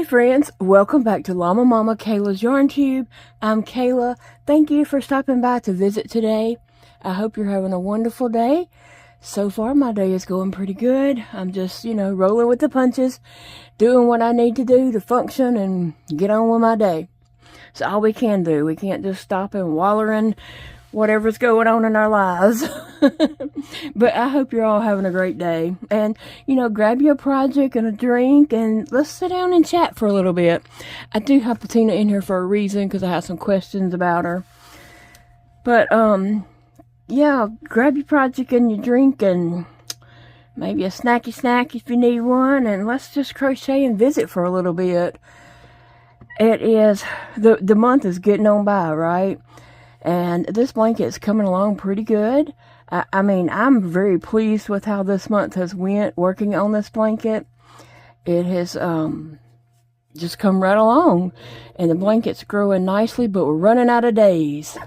friends, welcome back to Llama Mama Kayla's Yarn Tube. I'm Kayla. Thank you for stopping by to visit today. I hope you're having a wonderful day. So far my day is going pretty good. I'm just, rolling with the punches, doing what I need to do to function and get on with my day. It's all we can do. We can't just stop and waller in whatever's going on in our lives. But I hope you're all having a great day. And, grab your project and a drink and let's sit down and chat for a little bit. I do have Patina in here for a reason because I have some questions about her. But, yeah, grab your project and your drink and maybe a snacky snack if you need one. And let's just crochet and visit for a little bit. It is, the month is getting on by, right? And this blanket is coming along pretty good. I'm very pleased with how this month has went working on this blanket. It has just come right along. And the blanket's growing nicely, but we're running out of days.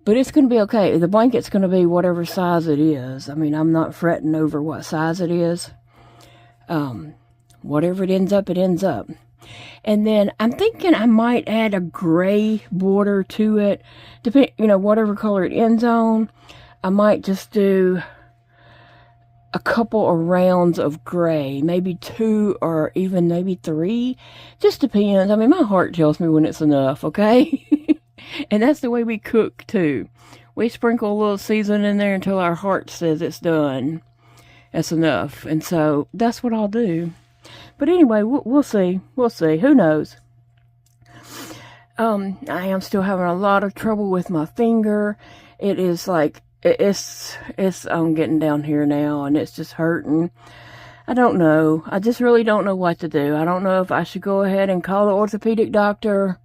But it's going to be okay. The blanket's going to be whatever size it is. I'm not fretting over what size it is. Whatever it ends up, it ends up. And then I'm thinking I might add a gray border to it. Whatever color it ends on. I might just do a couple of rounds of gray. Maybe 2 or even maybe 3. Just depends. My heart tells me when it's enough, okay? And that's the way we cook too. We sprinkle a little seasoning in there until our heart says it's done. That's enough. And so that's what I'll do. But anyway, we'll see. We'll see. Who knows? I am still having a lot of trouble with my finger. It is like, I'm getting down here now and it's just hurting. I don't know. I just really don't know what to do. I don't know if I should go ahead and call the orthopedic doctor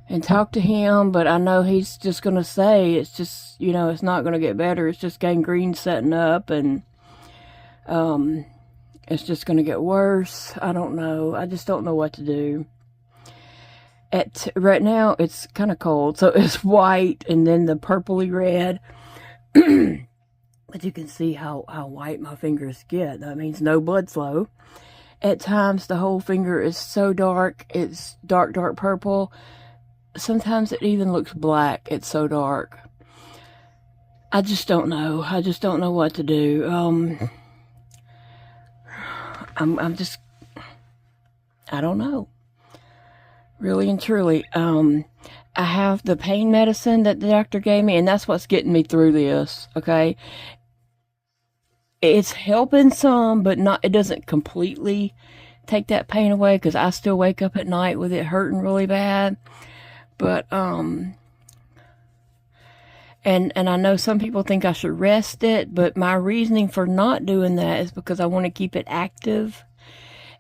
and talk to him, but I know he's just going to say it's just, it's not going to get better. It's just gangrene setting up and, it's just going to get worse. I don't know. I just don't know what to do. Right now, it's kind of cold. So it's white and then the purpley red. But you can see how white my fingers get. That means no blood flow. At times, the whole finger is so dark. It's dark, dark purple. Sometimes it even looks black. It's so dark. I just don't know. I just don't know what to do. I don't know. Really and truly. I have the pain medicine that the doctor gave me, and that's what's getting me through this, okay? It's helping some, but it doesn't completely take that pain away, because I still wake up at night with it hurting really bad. But, and I know some people think I should rest it, but my reasoning for not doing that is because I want to keep it active.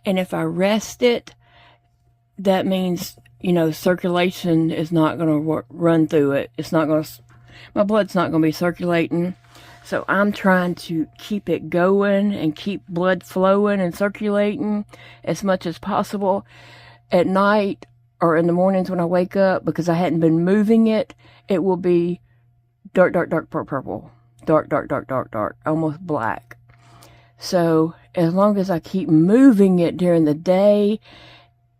And if I rest it, that means, circulation is not going to run through it. My blood's not going to be circulating. So I'm trying to keep it going and keep blood flowing and circulating as much as possible at night or in the mornings when I wake up, because I hadn't been moving it. It will be dark, dark, dark purple. Dark, dark, dark, dark, dark. Almost black. So as long as I keep moving it during the day,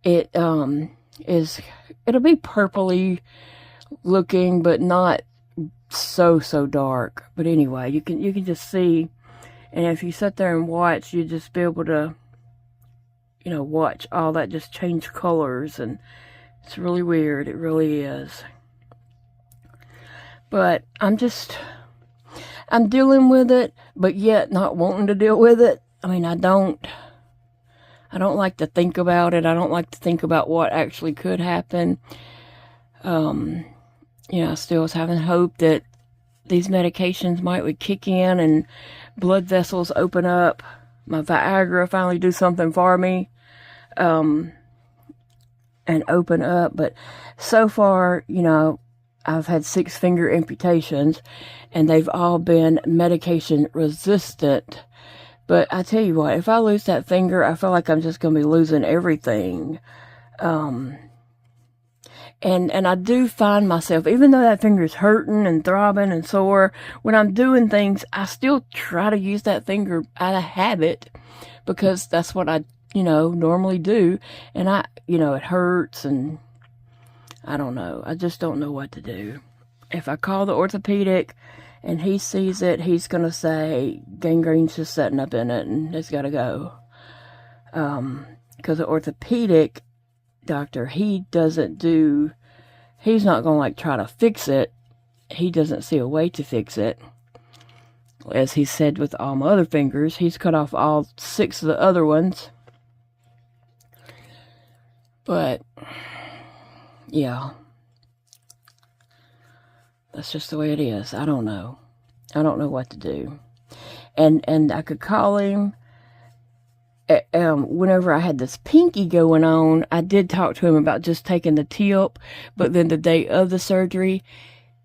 it'll be purpley looking, but not so dark. But anyway, you can just see, and if you sit there and watch, you just be able to, watch all that just change colors, and it's really weird. It really is. But I'm dealing with it, but yet not wanting to deal with it. I don't like to think about it. I don't like to think about what actually could happen. I still was having hope that these medications would kick in and blood vessels open up. My Viagra finally do something for me, and open up. But so far, I've had 6 finger amputations, and they've all been medication resistant. But I tell you what, if I lose that finger, I feel like I'm just going to be losing everything. And I do find myself, even though that finger's hurting and throbbing and sore, when I'm doing things, I still try to use that finger out of habit, because that's what I normally do. And it hurts, and I don't know. I just don't know what to do. If I call the orthopedic and he sees it, he's going to say gangrene's just setting up in it and it's got to go. Because the orthopedic doctor, he's not going to try to fix it. He doesn't see a way to fix it. As he said with all my other fingers, he's cut off all 6 of the other ones. But, yeah. That's just the way it is. I don't know. I don't know what to do. And I could call him. Whenever I had this pinky going on, I did talk to him about just taking the tip. But then the day of the surgery,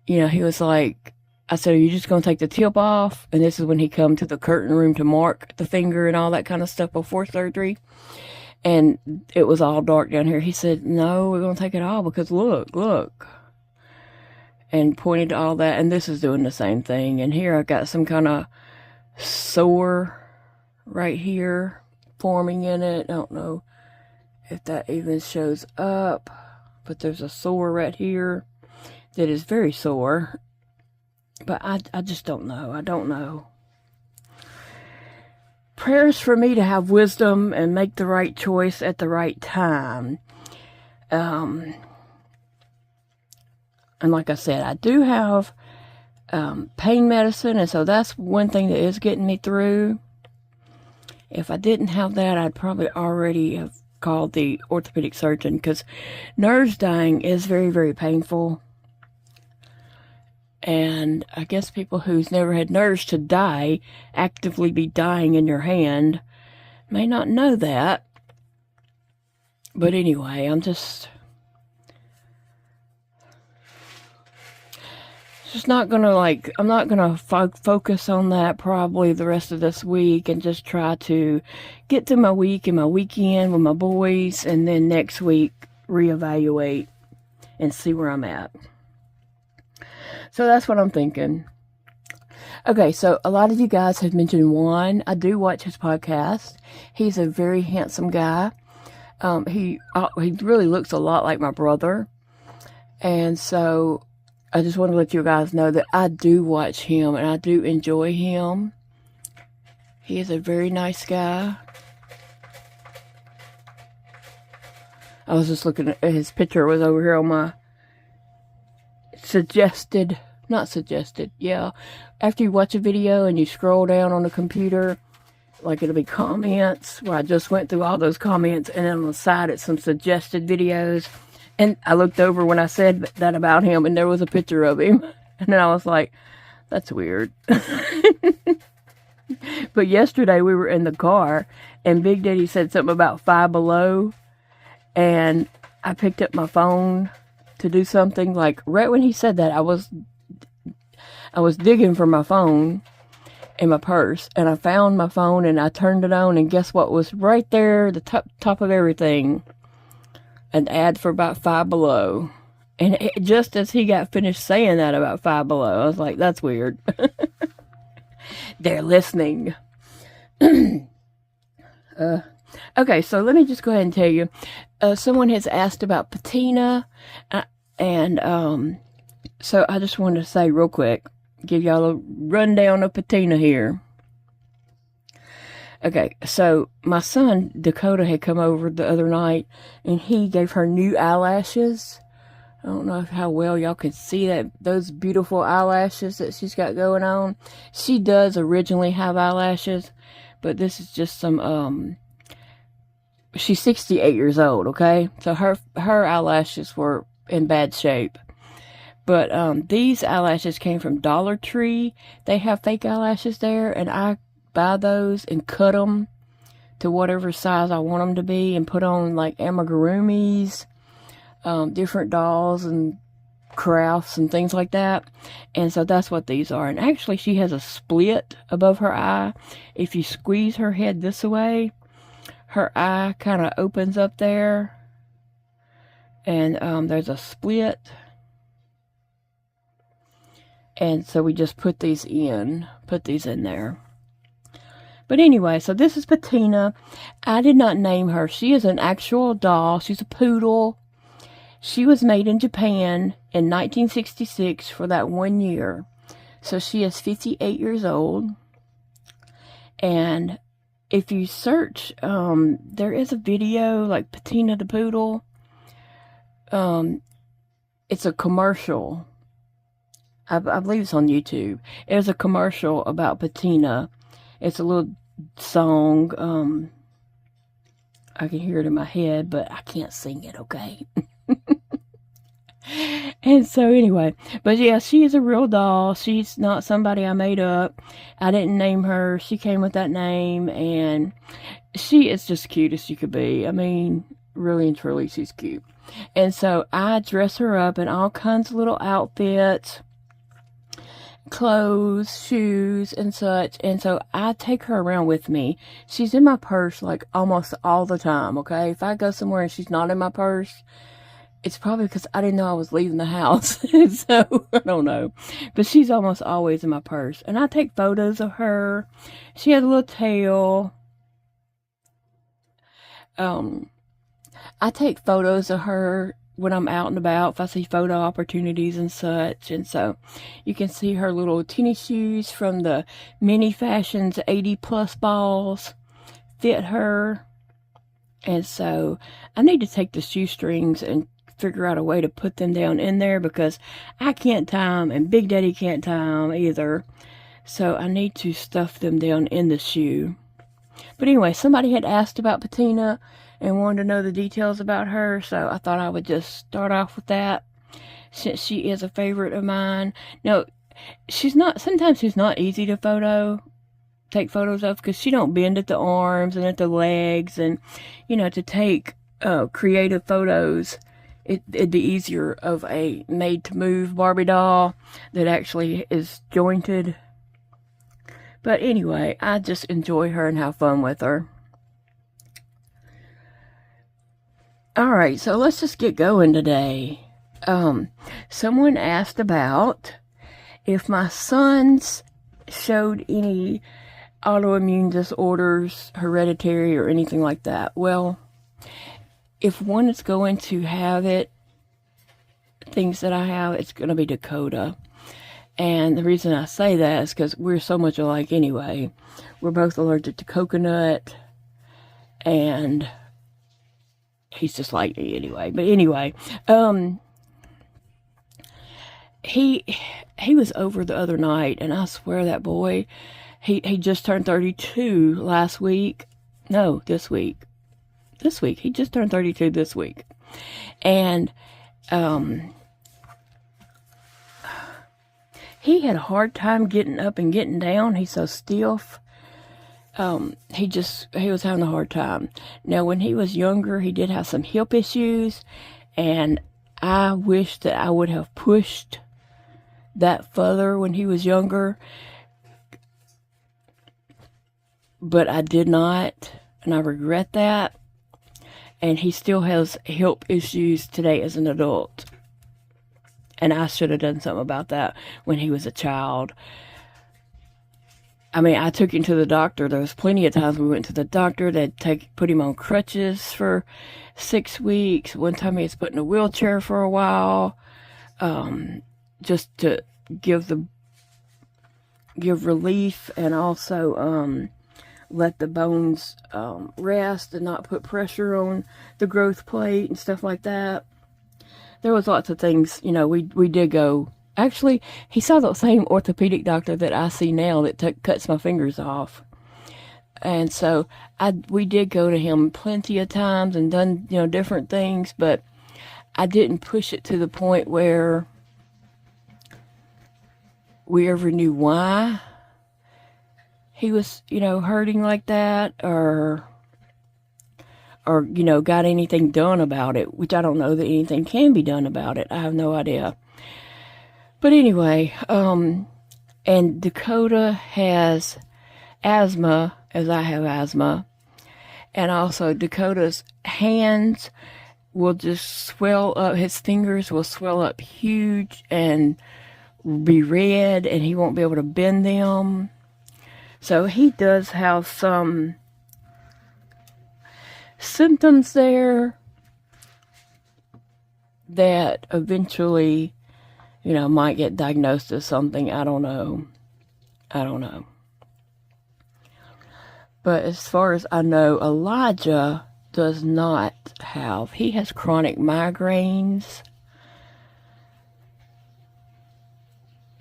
he was like, I said, are you just going to take the tip off? And this is when he come to the curtain room to mark the finger and all that kind of stuff before surgery. And it was all dark down here. He said, no, we're going to take it all because look. And pointed to all that. And this is doing the same thing. And here I got some kind of sore right here forming in it. I don't know if that even shows up. But there's a sore right here that is very sore. But I just don't know. I don't know. Prayers for me to have wisdom and make the right choice at the right time. And like I said, I do have pain medicine, and so that's one thing that is getting me through. If I didn't have that, I'd probably already have called the orthopedic surgeon, because nerves dying is very, very painful. And I guess people who's never had nerves to die, actively be dying in your hand, may not know that. But anyway, I'm not gonna focus on that probably the rest of this week, and just try to get through my week and my weekend with my boys, and then next week reevaluate and see where I'm at. So that's what I'm thinking. Okay, so a lot of you guys have mentioned Juan. I do watch his podcast. He's a very handsome guy. He really looks a lot like my brother. And so I just want to let you guys know that I do watch him and I do enjoy him. He is a very nice guy. I was just looking at his picture. Was over here on my after you watch a video and you scroll down on the computer, like it'll be comments, where I just went through all those comments, and then on the side it's some suggested videos. And I looked over when I said that about him, and there was a picture of him, and then I was like, that's weird. But yesterday we were in the car, and Big Daddy said something about Five Below, and I picked up my phone to do something. Like right when he said that, I was digging for my phone in my purse, and I found my phone, and I turned it on, and guess what was right there, the top of everything? An ad for about Five Below. And just as he got finished saying that about Five Below, I was like, that's weird. They're listening. Okay, so let me just go ahead and tell you. Someone has asked about patina, and so I just wanted to say real quick, give y'all a rundown of patina here. Okay, so my son, Dakota, had come over the other night, and he gave her new eyelashes. I don't know how well y'all can see those beautiful eyelashes that she's got going on. She does originally have eyelashes, but this is just some, she's 68 years old, okay? So her eyelashes were in bad shape. But these eyelashes came from Dollar Tree. They have fake eyelashes there, and I buy those and cut them to whatever size I want them to be, and put on like amigurumis, different dolls and crafts and things like that. And so that's what these are. And actually she has a split above her eye. If you squeeze her head this way, her eye kind of opens up there, and there's a split. And so we just put these in there. But anyway, so this is Patina. I did not name her. She is an actual doll. She's a poodle. She was made in Japan in 1966 for that 1 year. So she is 58 years old. And if you search, there is a video like Patina the Poodle. It's a commercial. I believe it's on YouTube. There's a commercial about Patina. It's a little song. I can hear it in my head, but I can't sing it, okay? And so anyway, but yeah, she is a real doll. She's not somebody I made up. I didn't name her. She came with that name, and she is just cute as she could be. I mean, really and truly, she's cute. And so I dress her up in all kinds of little outfits, clothes, shoes, and such. And so I take her around with me. She's in my purse like almost all the time, okay? If I go somewhere and she's not in my purse, it's probably because I didn't know I was leaving the house. So, I don't know. But she's almost always in my purse. And I take photos of her. She has a little tail. I take photos of her when I'm out and about, if I see photo opportunities and such. And so, you can see her little tennis shoes from the Mini Fashions 80 plus balls fit her. And so, I need to take the shoestrings and figure out a way to put them down in there, because I can't tie them and Big Daddy can't tie them either. So I need to stuff them down in the shoe. But anyway, somebody had asked about Patina and wanted to know the details about her, so I thought I would just start off with that, since she is a favorite of mine. Now, sometimes she's not easy to take photos of, because she don't bend at the arms and at the legs, and to take creative photos, it'd be easier of a made-to-move Barbie doll that actually is jointed. But anyway, I just enjoy her and have fun with her. Alright, so let's just get going today. Someone asked about if my sons showed any autoimmune disorders, hereditary, or anything like that. Well, if one is going to have things that I have, it's going to be Dakota. And the reason I say that is because we're so much alike anyway. We're both allergic to coconut, and he's just like me anyway. But anyway, he was over the other night, and I swear that boy, he just turned 32 last week. No, this week. This week. He just turned 32 this week. And he had a hard time getting up and getting down. He's so stiff. He was having a hard time. Now, when he was younger, he did have some hip issues, and I wish that I would have pushed that further when he was younger, but I did not, and I regret that. And he still has hip issues today as an adult. And I should have done something about that when he was a child. I mean, I took him to the doctor. There was plenty of times we went to the doctor. They'd put him on crutches for 6 weeks. One time he was put in a wheelchair for a while, just to give relief, and also let the bones rest and not put pressure on the growth plate and stuff like that. There was lots of things, we did go. Actually, he saw the same orthopedic doctor that I see now that cuts my fingers off. And so we did go to him plenty of times and done, different things, but I didn't push it to the point where we ever knew why he was, hurting like that, or got anything done about it, which I don't know that anything can be done about it. I have no idea. But anyway, and Dakota has asthma, as I have asthma, and also Dakota's hands will just swell up, his fingers will swell up huge and be red, and he won't be able to bend them. So he does have some symptoms there that eventually, might get diagnosed as something. I don't know. But as far as I know, Elijah does not have. He has chronic migraines.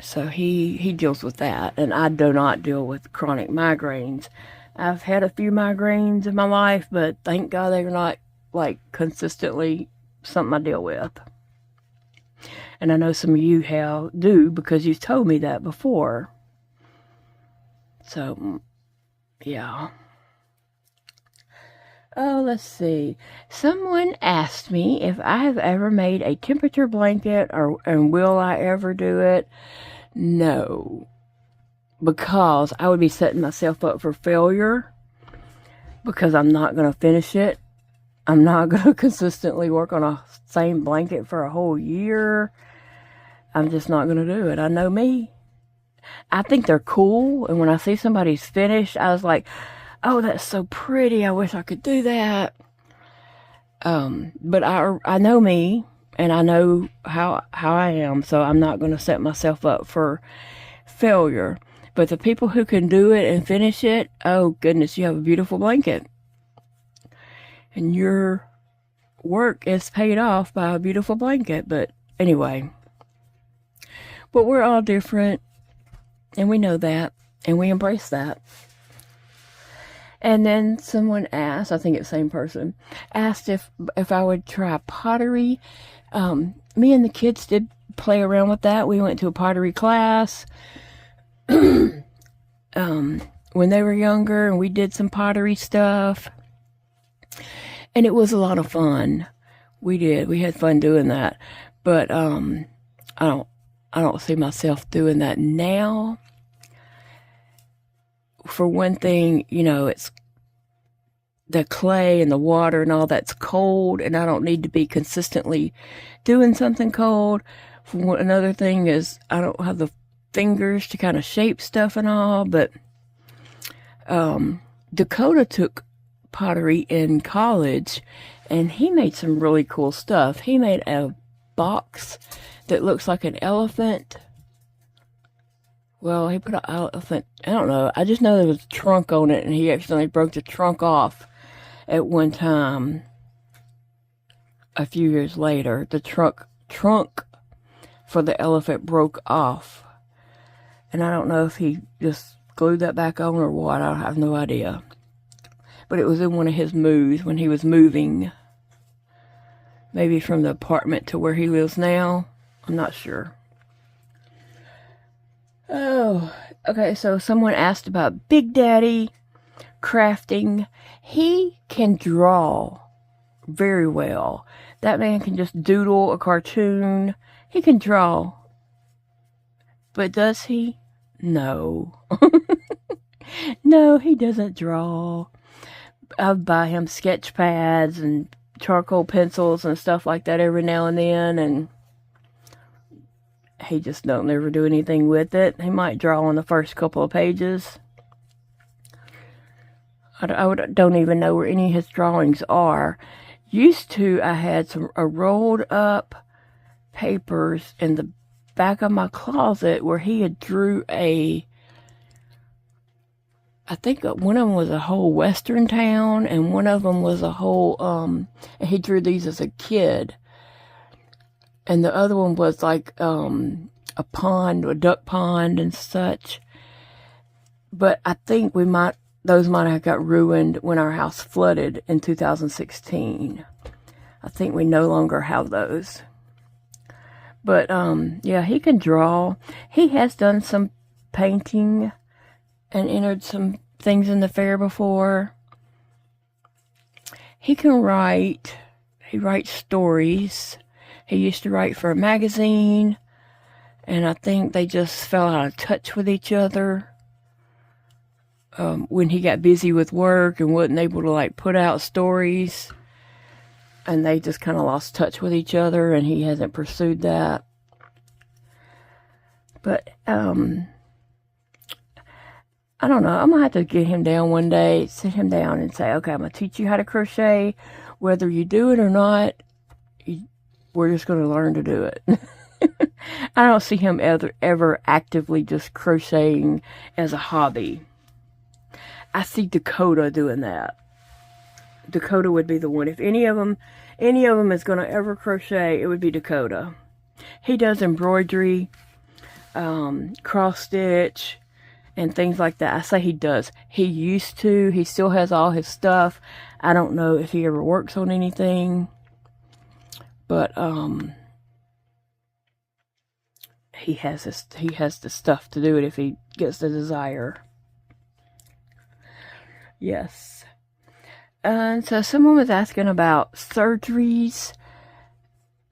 So he deals with that, and I do not deal with chronic migraines. I've had a few migraines in my life, but thank God they're not, like, consistently something I deal with. And I know some of you do, because you've told me that before. So, yeah. Oh, let's see. Someone asked me if I have ever made a temperature blanket, and will I ever do it? No, because I would be setting myself up for failure, because I'm not going to finish it. I'm not going to consistently work on a same blanket for a whole year. I'm just not going to do it. I know me. I think they're cool, and when I see somebody's finished, I was like, oh, that's so pretty. I wish I could do that. But I know me, and I know how I am, so I'm not going to set myself up for failure. But the people who can do it and finish it, oh goodness, you have a beautiful blanket. And your work is paid off by a beautiful blanket. But anyway, but we're all different, and we know that, and we embrace that. And then someone asked, I think it's the same person, asked if I would try pottery. Me and the kids did play around with that. We went to a pottery class when they were younger, and we did some pottery stuff. And it was a lot of fun. We had fun doing that. But I don't see myself doing that now. For one thing, it's the clay and the water and all that's cold, and I don't need to be consistently doing something cold. For another thing is I don't have the fingers to kind of shape stuff and all. But Dakota took pottery in college, and he made some really cool stuff. He made a box that looks like an elephant. Well, he put an elephant, I don't know. I just know there was a trunk on it, and he accidentally broke the trunk off at one time. A few years later, the trunk for the elephant broke off. And I don't know if he just glued that back on or what. I have no idea. But it was in one of his moves when he was moving. Maybe from the apartment to where he lives now. I'm not sure. Oh, okay, so someone asked about Big Daddy crafting. He can draw very well. That man can just doodle a cartoon. He can draw. But does he? No. No, he doesn't draw. I buy him sketch pads and charcoal pencils and stuff like that every now and then, and he just don't ever do anything with it. He might draw on the first couple of pages. I don't even know where any of his drawings are. Used to, I had some rolled up papers in the back of my closet where he had drew I think one of them was a whole western town, and one of them was a whole, and he drew these as a kid. And the other one was like a pond, a duck pond and such. But I think those might have got ruined when our house flooded in 2016. I think we no longer have those. But yeah, he can draw. He has done some painting and entered some things in the fair before. He can write. He writes stories. He used to write for a magazine, and I think they just fell out of touch with each other when he got busy with work and wasn't able to put out stories, and they just kind of lost touch with each other, and he hasn't pursued that. But I don't know. I'm going to have to get him down one day, sit him down and say, okay, I'm going to teach you how to crochet. Whether you do it or not, we're just going to learn to do it. I don't see him ever actively just crocheting as a hobby. I see Dakota doing that. Dakota would be the one. If any of them is going to ever crochet, it would be Dakota. He does embroidery, cross stitch, and things like that. I say he does. He used to. He still has all his stuff. I don't know if he ever works on anything. But he has the stuff to do it if he gets the desire. Yes. And so someone was asking about surgeries.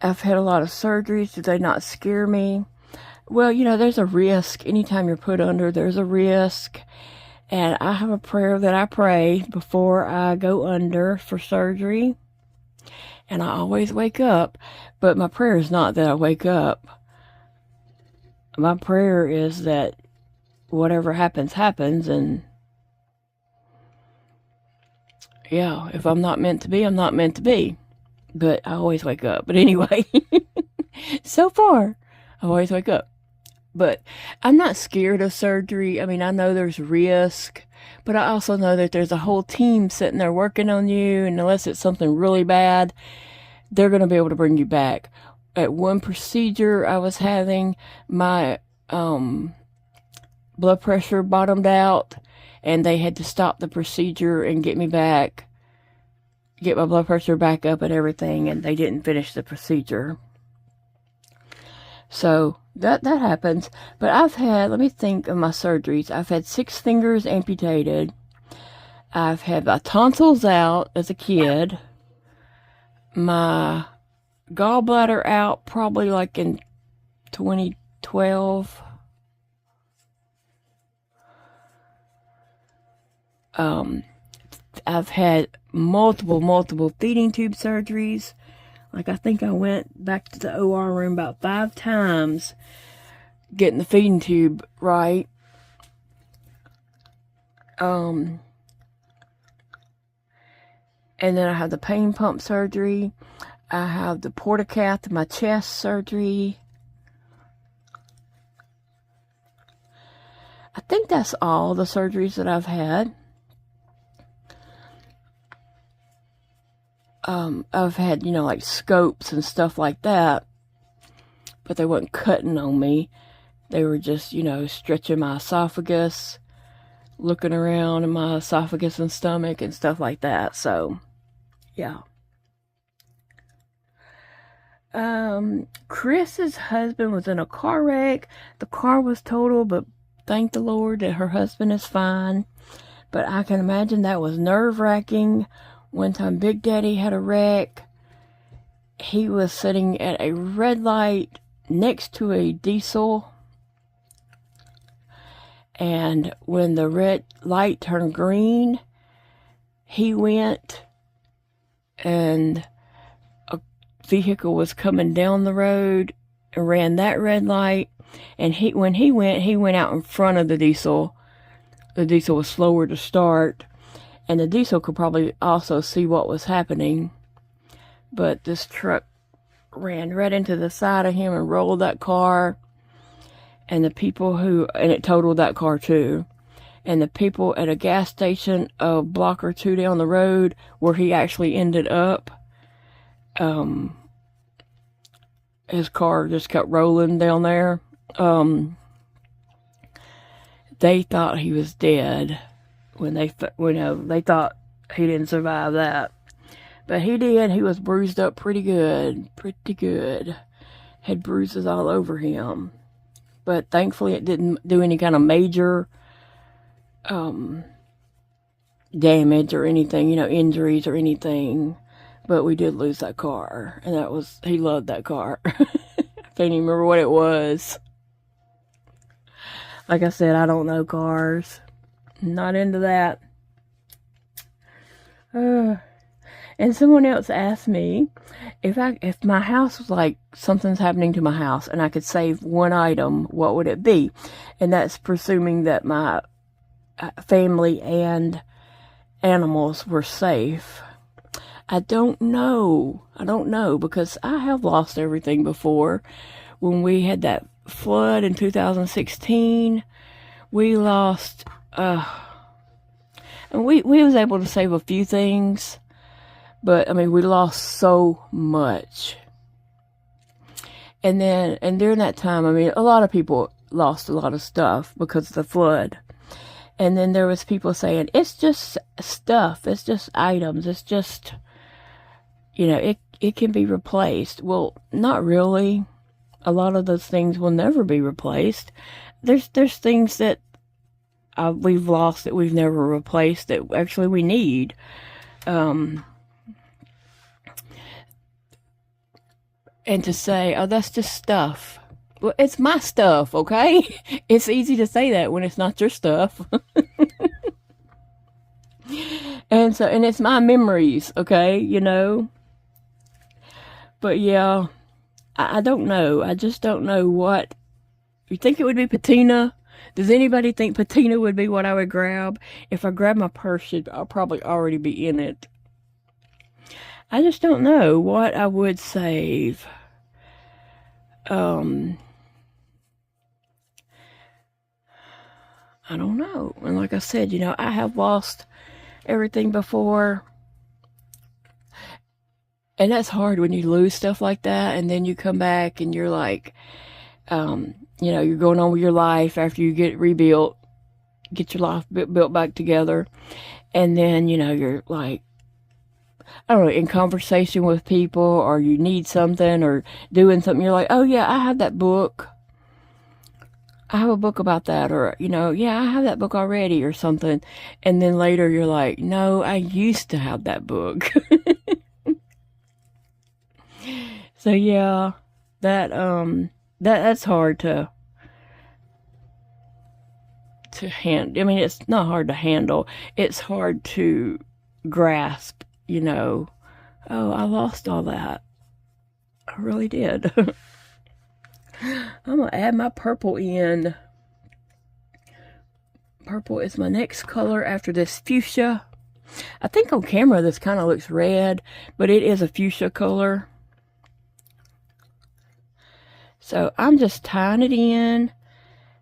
I've had a lot of surgeries. Do they not scare me? Well, you know, there's a risk. Anytime you're put under, there's a risk. And I have a prayer that I pray before I go under for surgery. And I always wake up. But my prayer is not that I wake up. My prayer is that whatever happens, happens. And yeah, if I'm not meant to be, I'm not meant to be. But I always wake up. But anyway, so far, I always wake up. But I'm not scared of surgery. I mean, I know there's risk, but I also know that there's a whole team sitting there working on you, and unless it's something really bad, they're going to be able to bring you back. At one procedure I was having, my blood pressure bottomed out, and they had to stop the procedure and get me back, get my blood pressure back up and everything, and they didn't finish the procedure. So that happens. But I've had, let me think of my surgeries. I've had 6 fingers amputated. I've had my tonsils out as a kid. My gallbladder out probably like in 2012. I've had multiple feeding tube surgeries. Like, I think I went back to the OR room about 5 times getting the feeding tube right. And then I have the pain pump surgery. I have the portacath in my chest surgery. I think that's all the surgeries that I've had. I've had, you know, like scopes and stuff like that, but they weren't cutting on me. They were just, you know, stretching my esophagus, looking around in my esophagus and stomach and stuff like that. So, yeah. Chris's husband was in a car wreck. The car was totaled, but thank the Lord that her husband is fine. But I can imagine that was nerve-wracking. One time Big Daddy had a wreck. He was sitting at a red light next to a diesel. And when the red light turned green, he went, and a vehicle was coming down the road and ran that red light. And when he went out in front of the diesel. The diesel was slower to start. And the diesel could probably also see what was happening. But this truck ran right into the side of him and rolled that car. And it totaled that car too. And the people at a gas station a block or 2 down the road where he actually ended up, his car just kept rolling down there. They thought he was dead. When they thought he didn't survive that. But he did. He was bruised up pretty good. Had bruises all over him. But thankfully it didn't do any kind of major damage or anything, you know, injuries or anything. But we did lose that car. And he loved that car. I can't even remember what it was. Like I said, I don't know cars. Not into that. And someone else asked me if my house was like something's happening to my house and I could save one item, what would it be? And that's presuming that my family and animals were safe. I don't know. I don't know, because I have lost everything before. When we had that flood in 2016, we lost, and we was able to save a few things, but I mean, we lost so much. And during that time, I mean, a lot of people lost a lot of stuff because of the flood. And then there was people saying, it's just stuff, it's just items, it's just, you know, it can be replaced. Well, not really. A lot of those things will never be replaced. There's things that we've lost that we've never replaced that actually we need. And to say, oh, that's just stuff. Well, it's my stuff, okay? It's easy to say that when it's not your stuff. And it's my memories, okay, you know? But yeah, I don't know. I just don't know what. You think it would be patina? Does anybody think patina would be what I would grab? If I grab my purse, I'll probably already be in it. I just don't know what I would save. I don't know. And like I said, you know, I have lost everything before. And that's hard when you lose stuff like that, and then you come back and you're like, you know, you're going on with your life after you get rebuilt, get your life built back together. And then, you know, you're like, I don't know, in conversation with people, or you need something or doing something. You're like, oh yeah, I have that book. I have a book about that, or, you know, yeah, I have that book already or something. And then later you're like, no, I used to have that book. So yeah, that's hard to handle. I mean, it's not hard to handle. It's hard to grasp, you know. Oh, I lost all that. I really did. I'm going to add my purple in. Purple is my next color after this fuchsia. I think on camera this kind of looks red, but it is a fuchsia color. So I'm just tying it in,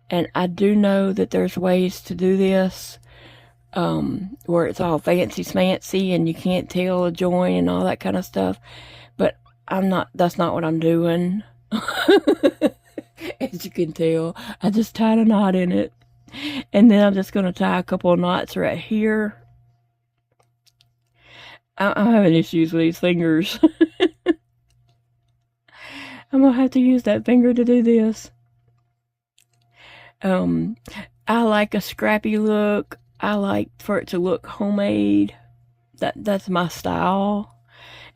and I do know that there's ways to do this where it's all fancy smancy and you can't tell a join and all that kind of stuff, but that's not what I'm doing. As you can tell, I just tied a knot in it, and then I'm just going to tie a couple of knots right here. I'm having issues with these fingers. I'm going to have to use that finger to do this. I like a scrappy look. I like for it to look homemade. That's my style.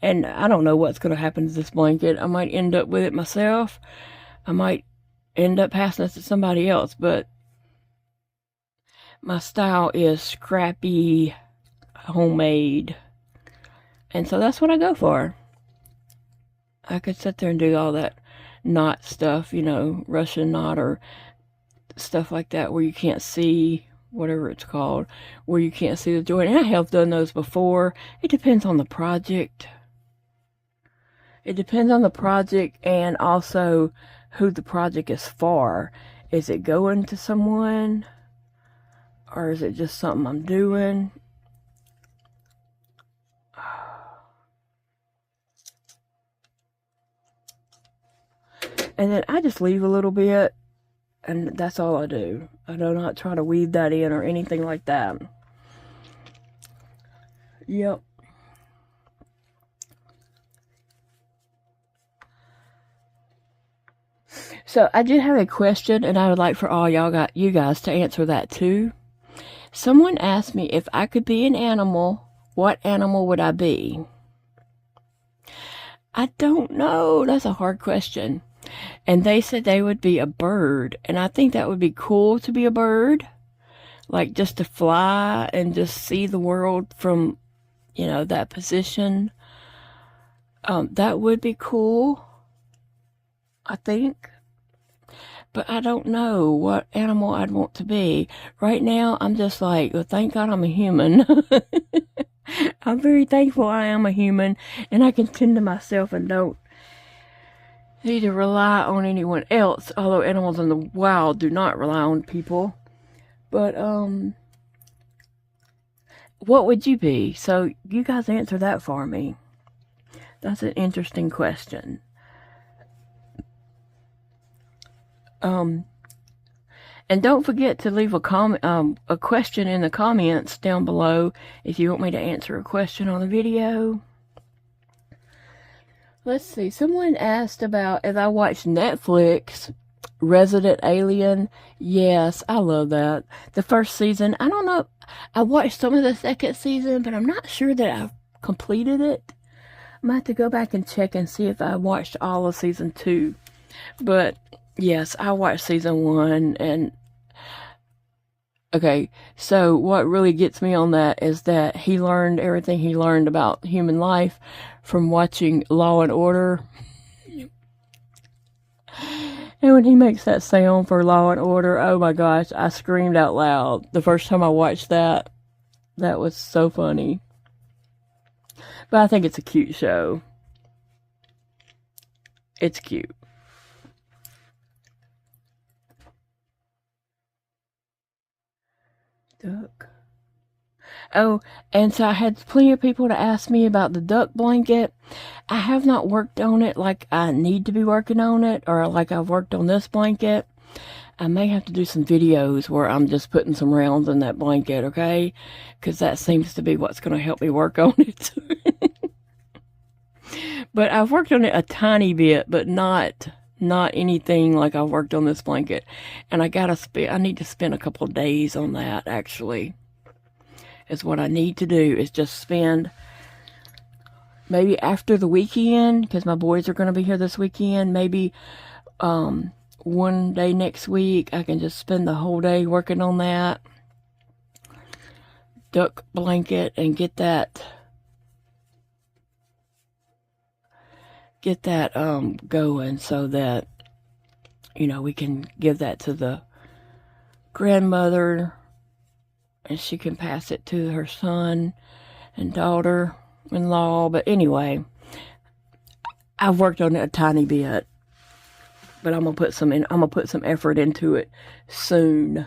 And I don't know what's going to happen to this blanket. I might end up with it myself. I might end up passing it to somebody else. But my style is scrappy, homemade. And so that's what I go for. I could sit there and do all that knot stuff, you know, Russian knot or stuff like that where you can't see, whatever it's called, where you can't see the joint. And I have done those before. It depends on the project. It depends on the project, and also who the project is for. Is it going to someone, or is it just something I'm doing? And then I just leave a little bit, and that's all I do. I do not try to weave that in or anything like that. Yep. So I did have a question, and I would like for all you guys to answer that too. Someone asked me if I could be an animal, what animal would I be? I don't know. That's a hard question. And they said they would be a bird. And I think that would be cool to be a bird. Like just to fly and just see the world from, you know, that position. That would be cool, I think. but I don't know what animal I'd want to be. Right now, I'm just like, well, thank God I'm a human. I'm very thankful I am a human, and I can tend to myself and don't need to rely on anyone else, although animals in the wild do not rely on people. But, what would you be? So, you guys answer that for me. That's an interesting question. And don't forget to leave a question in the comments down below if you want me to answer a question on the video. Let's see. Someone asked about if I watched Netflix Resident Alien. Yes, I love that. The first season. I don't know. I watched some of the second season, but I'm not sure that I've completed it. I might have to go back and check and see if I watched all of season 2. But yes, I watched season 1, and okay, so what really gets me on that is that he learned everything he learned about human life from watching Law and Order. And when he makes that sound for Law and Order, oh my gosh, I screamed out loud the first time I watched that. That was so funny. But I think it's a cute show. It's cute. Duck. Oh, and so I had plenty of people to ask me about the duck blanket. I have not worked on it like I need to be working on it, or like I've worked on this blanket. I may have to do some videos where I'm just putting some rounds in that blanket, okay? Because that seems to be what's going to help me work on it. But I've worked on it a tiny bit, but not anything like I've worked on this blanket. And I need to spend a couple of days on that, actually. Is what I need to do, is just spend maybe after the weekend, because my boys are going to be here this weekend, maybe one day next week, I can just spend the whole day working on that duck blanket and get that going, so that, you know, we can give that to the grandmother and she can pass it to her son and daughter-in-law. But anyway, I've worked on it a tiny bit, but I'm gonna put some effort into it soon,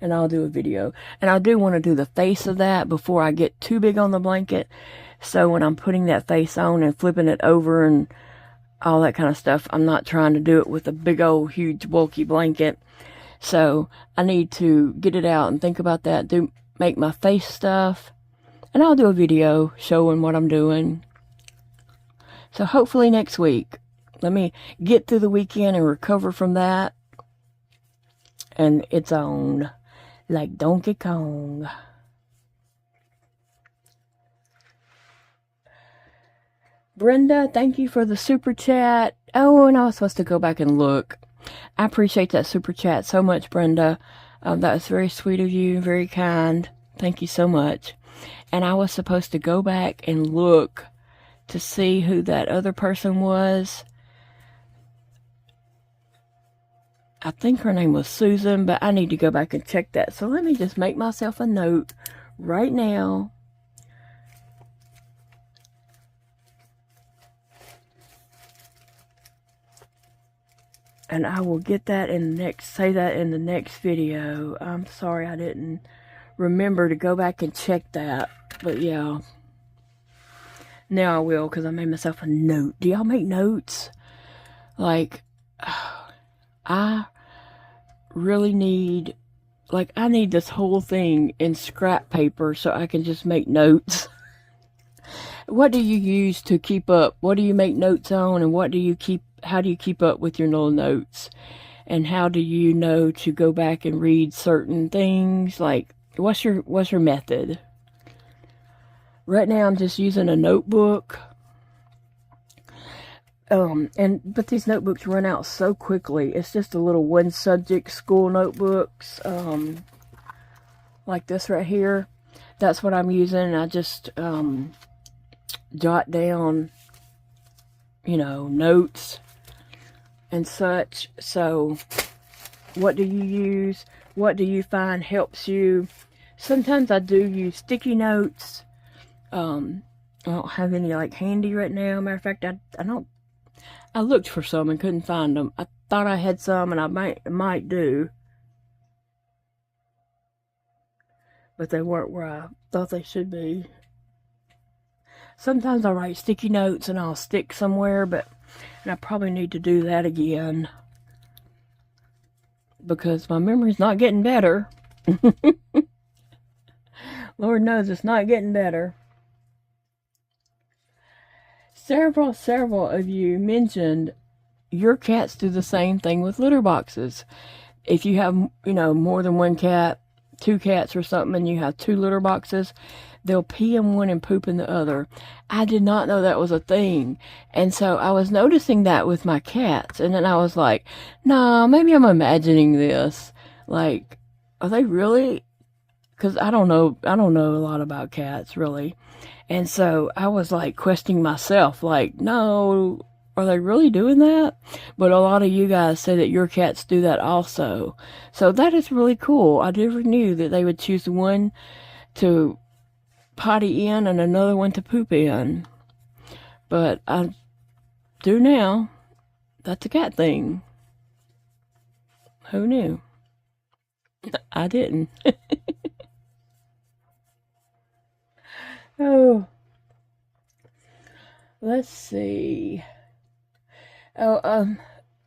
and I'll do a video. And I do want to do the face of that before I get too big on the blanket, so when I'm putting that face on and flipping it over and all that kind of stuff, I'm not trying to do it with a big old huge bulky blanket. So I need to get it out and think about that, make my face stuff, and I'll do a video showing what I'm doing. So hopefully next week. Let me get through the weekend and recover from that, and it's on like Donkey Kong. Brenda, thank you for the super chat. Oh, and I was supposed to go back and look. I appreciate that super chat so much, Brenda. That was very sweet of you, very kind. Thank you so much. And I was supposed to go back and look to see who that other person was. I think her name was Susan, but I need to go back and check that. So let me just make myself a note right now. And I will get that say that in the next video. I'm sorry I didn't remember to go back and check that. But yeah. Now I will, because I made myself a note. Do y'all make notes? Like, I really need, I need this whole thing in scrap paper so I can just make notes. What do you use to keep up? What do you make notes on, and how do you keep up with your little notes? And how do you know to go back and read certain things? Like, what's your method? Right now I'm just using a notebook. But these notebooks run out so quickly. It's just a little one subject school notebooks, like this right here. That's what I'm using. I just, jot down, notes and such. So What do you use? What do you find helps you? Sometimes I do use sticky notes. I don't have any like handy right now. Matter of fact, I looked for some and couldn't find them. I thought I had some, and I might do, but they weren't where I thought they should be. Sometimes I write sticky notes and I'll stick somewhere, and I probably need to do that again because my memory's not getting better. Lord knows it's not getting better. Several of you mentioned your cats do the same thing with litter boxes. If you have, more than one cat, 2 cats or something, and you have 2 litter boxes, they'll pee in one and poop in the other. I did not know that was a thing. And so I was noticing that with my cats. And then I was like, nah, maybe I'm imagining this. Like, are they really? Because I don't know a lot about cats, really. And so I was like questioning myself, like, no, are they really doing that? But a lot of you guys say that your cats do that also. So that is really cool. I never knew that they would choose one to potty in and another one to poop in. But I do now. That's a cat thing. Who knew? I didn't. Oh, let's see. Oh,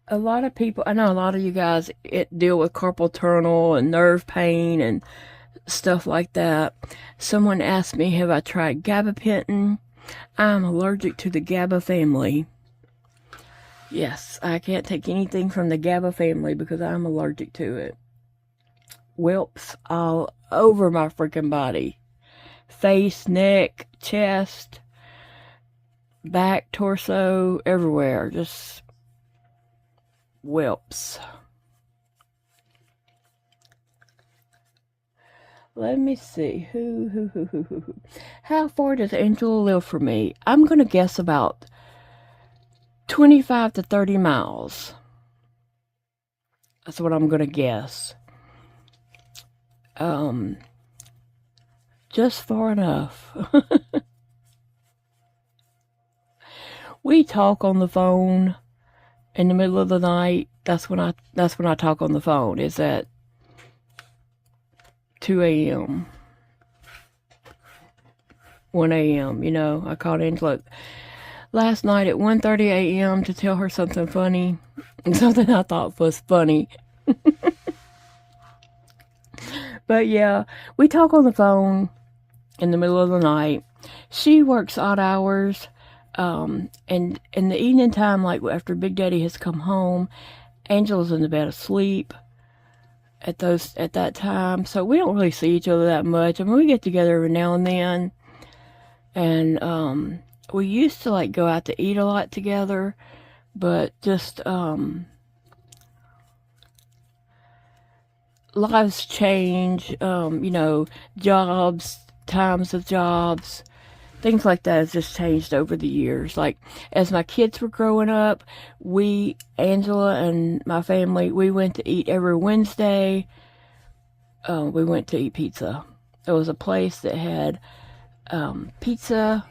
a lot of people, I know a lot of you guys deal with carpal tunnel and nerve pain and stuff like that. Someone asked me, have I tried gabapentin? I'm allergic to the GABA family. Yes, I can't take anything from the GABA family because I'm allergic to it. Whelps all over my freaking body. Face, neck, chest, back, torso, everywhere. Just whelps. Let me see. How far does Angela live from me? I'm going to guess about 25 to 30 miles. That's what I'm going to guess. Just far enough. We talk on the phone in the middle of the night. That's when I talk on the phone. It's at 2 a.m. 1 a.m. I called Angela last night at 1:30 a.m. to tell her something funny. Something I thought was funny. But yeah, we talk on the phone in the middle of the night. She works odd hours, and in the evening time, like after Big Daddy has come home, Angela's in the bed asleep at that time. So we don't really see each other that much. I mean, we get together every now and then, and we used to like go out to eat a lot together, but just lives change, jobs, times of jobs, things like that has just changed over the years. Like, as my kids were growing up, Angela and my family, we went to eat every Wednesday. We went to eat pizza. There was a place that had pizza,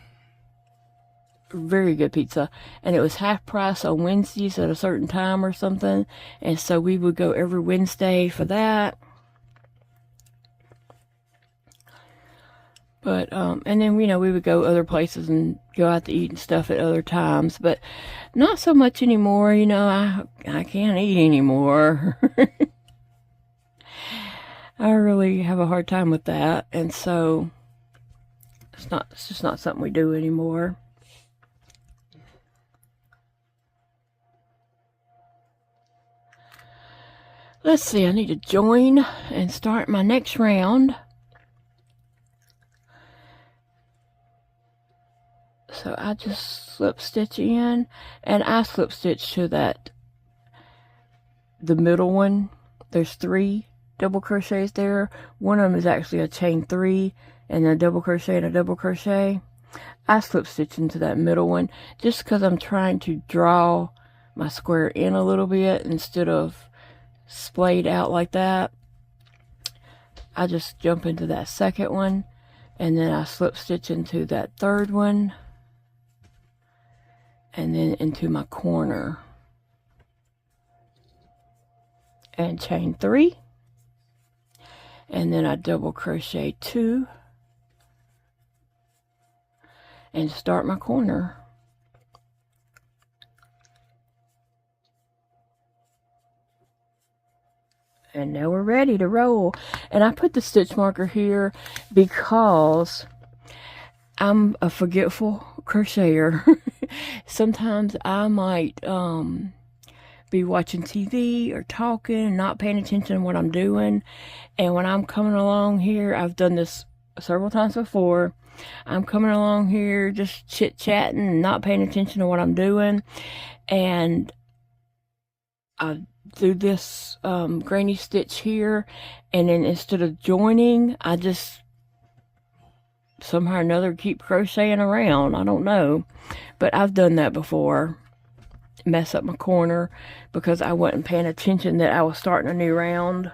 very good pizza, and it was half price on Wednesdays at a certain time or something, and so we would go every Wednesday for that. But and then we would go other places and go out to eat and stuff at other times, but not so much anymore. I can't eat anymore. I really have a hard time with that, and so it's just not something we do anymore. Let's see, I need to join and start my next round. So I just slip stitch in, and I slip stitch to the middle one. There's 3 double crochets there. One of them is actually a chain 3 and a double crochet and a double crochet. I slip stitch into that middle one just because I'm trying to draw my square in a little bit instead of splayed out like that, I just jump into that second one, and then I slip stitch into that third one, and then into my corner, and chain 3, and then I double crochet 2 and start my corner. And now we're ready to roll. And I put the stitch marker here because I'm a forgetful crocheter. Sometimes I might be watching TV or talking, not paying attention to what I'm doing. And when I'm coming along here, I've done this several times before. I'm coming along here just chit-chatting and not paying attention to what I'm doing. And I do this granny stitch here, and then instead of joining, I just somehow or another keep crocheting around. I don't know, but I've done that before. Mess up my corner because I wasn't paying attention that I was starting a new round.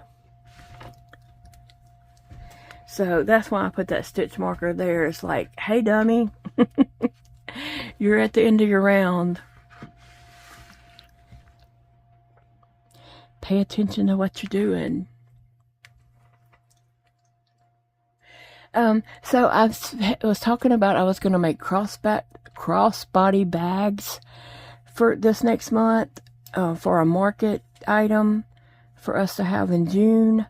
So that's why I put that stitch marker there. It's like, hey dummy, you're at the end of your round. Pay attention to what you're doing. So I was talking about I was going to make crossbody bags for this next month, for a market item for us to have in June.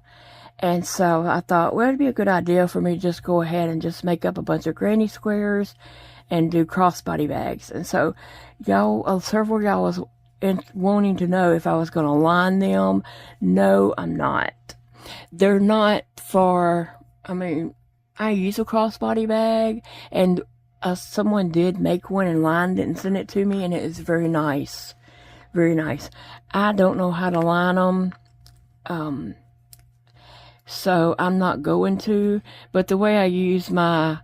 And so I thought, well, it'd be a good idea for me to just go ahead and just make up a bunch of granny squares and do crossbody bags. And so y'all, several of y'all was wanting to know if I was going to line them. No, I'm not. They're not for, I mean, I use a crossbody bag, and someone did make one and lined it and sent it to me, and it is very nice. Very nice. I don't know how to line them, so I'm not going to, but the way I use my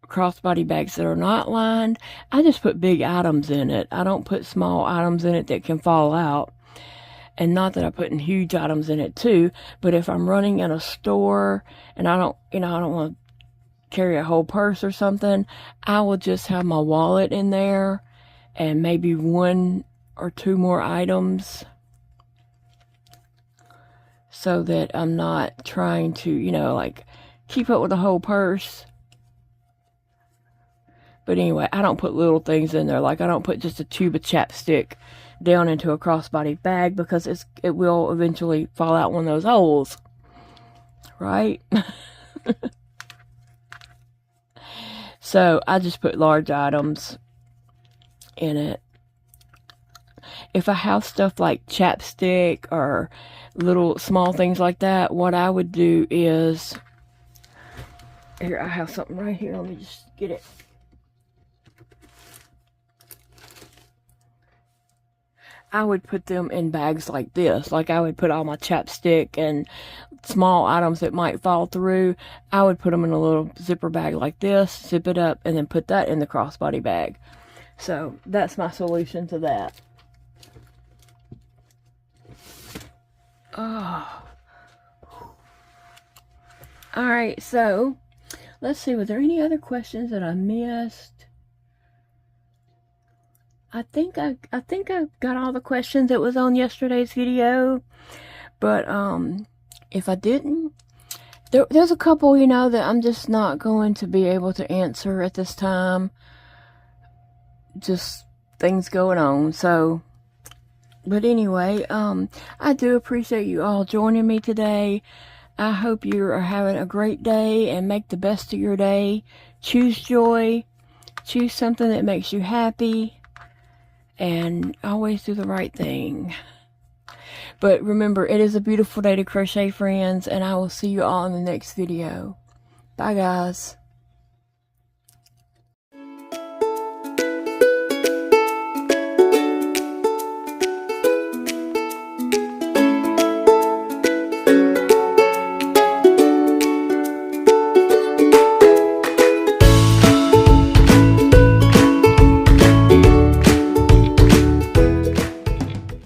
crossbody bags that are not lined, I just put big items in it. I don't put small items in it that can fall out. And not that I'm putting huge items in it too, but if I'm running in a store and I don't want to carry a whole purse or something, I will just have my wallet in there and maybe 1 or 2 more items, so that I'm not trying to, like keep up with the whole purse. But anyway, I don't put little things in there. Like I don't put just a tube of chapstick down into a crossbody bag because it will eventually fall out one of those holes. Right? So I just put large items in it. If I have stuff like chapstick or little small things like that, what I would do is, here, I have something right here. Let me just get it. I would put them in bags like this. Like I would put all my chapstick and small items that might fall through. I would put them in a little zipper bag like this, zip it up, and then put that in the crossbody bag. So that's my solution to that. Oh. Alright, so let's see, was there any other questions that I missed? I think I got all the questions that was on yesterday's video, but if I didn't, there's a couple, that I'm just not going to be able to answer at this time. Just things going on. So, but anyway, I do appreciate you all joining me today. I hope you are having a great day and make the best of your day. Choose joy. Choose something that makes you happy. And always do the right thing. But remember, it is a beautiful day to crochet, friends, and I will see you all in the next video. Bye, guys.